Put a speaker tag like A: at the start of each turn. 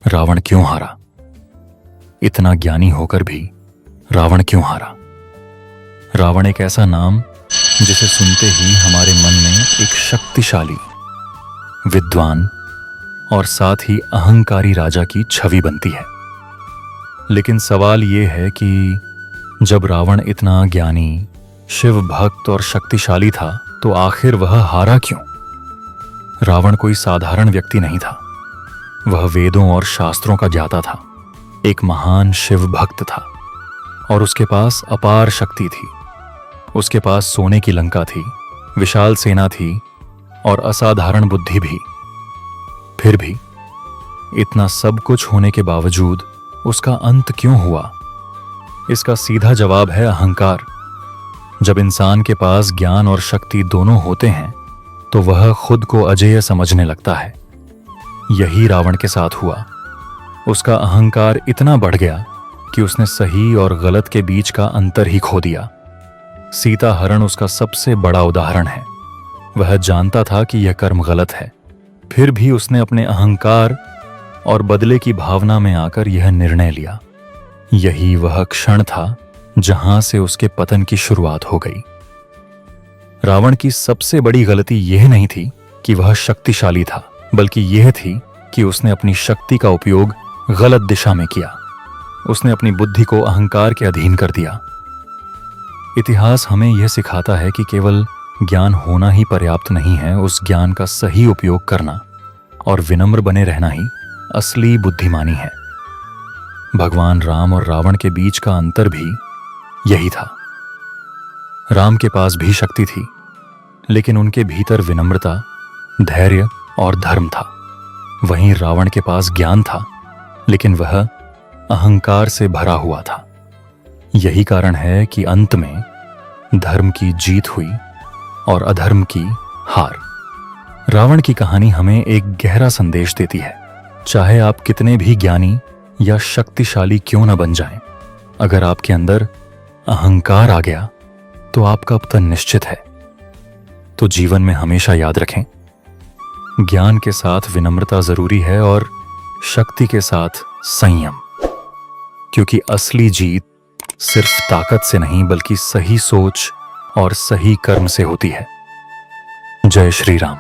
A: रावण क्यों हारा? इतना ज्ञानी होकर भी रावण क्यों हारा? रावण एक ऐसा नाम जिसे सुनते ही हमारे मन में एक शक्तिशाली, विद्वान और साथ ही अहंकारी राजा की छवि बनती है। लेकिन सवाल यह है कि जब रावण इतना ज्ञानी, शिव भक्त और शक्तिशाली था तो आखिर वह हारा क्यों? रावण कोई साधारण व्यक्ति नहीं था। वह वेदों और शास्त्रों का ज्ञाता था, एक महान शिव भक्त था और उसके पास अपार शक्ति थी। उसके पास सोने की लंका थी, विशाल सेना थी और असाधारण बुद्धि भी। फिर भी इतना सब कुछ होने के बावजूद उसका अंत क्यों हुआ? इसका सीधा जवाब है अहंकार। जब इंसान के पास ज्ञान और शक्ति दोनों होते हैं तो वह खुद को अजेय समझने लगता है। यही रावण के साथ हुआ। उसका अहंकार इतना बढ़ गया कि उसने सही और गलत के बीच का अंतर ही खो दिया। सीता हरण उसका सबसे बड़ा उदाहरण है। वह जानता था कि यह कर्म गलत है, फिर भी उसने अपने अहंकार और बदले की भावना में आकर यह निर्णय लिया। यही वह क्षण था जहां से उसके पतन की शुरुआत हो गई। रावण की सबसे बड़ी गलती यह नहीं थी कि वह शक्तिशाली था, बल्कि यह थी कि उसने अपनी शक्ति का उपयोग गलत दिशा में किया। उसने अपनी बुद्धि को अहंकार के अधीन कर दिया। इतिहास हमें यह सिखाता है कि केवल ज्ञान होना ही पर्याप्त नहीं है, उस ज्ञान का सही उपयोग करना और विनम्र बने रहना ही असली बुद्धिमानी है। भगवान राम और रावण के बीच का अंतर भी यही था। राम के पास भी शक्ति थी, लेकिन उनके भीतर विनम्रता, धैर्य और धर्म था। वहीं रावण के पास ज्ञान था, लेकिन वह अहंकार से भरा हुआ था। यही कारण है कि अंत में धर्म की जीत हुई और अधर्म की हार। रावण की कहानी हमें एक गहरा संदेश देती है। चाहे आप कितने भी ज्ञानी या शक्तिशाली क्यों न बन जाएं, अगर आपके अंदर अहंकार आ गया तो आपका पतन निश्चित है। तो जीवन में हमेशा याद रखें, ज्ञान के साथ विनम्रता जरूरी है और शक्ति के साथ संयम, क्योंकि असली जीत सिर्फ ताकत से नहीं बल्कि सही सोच और सही कर्म से होती है। जय श्री राम।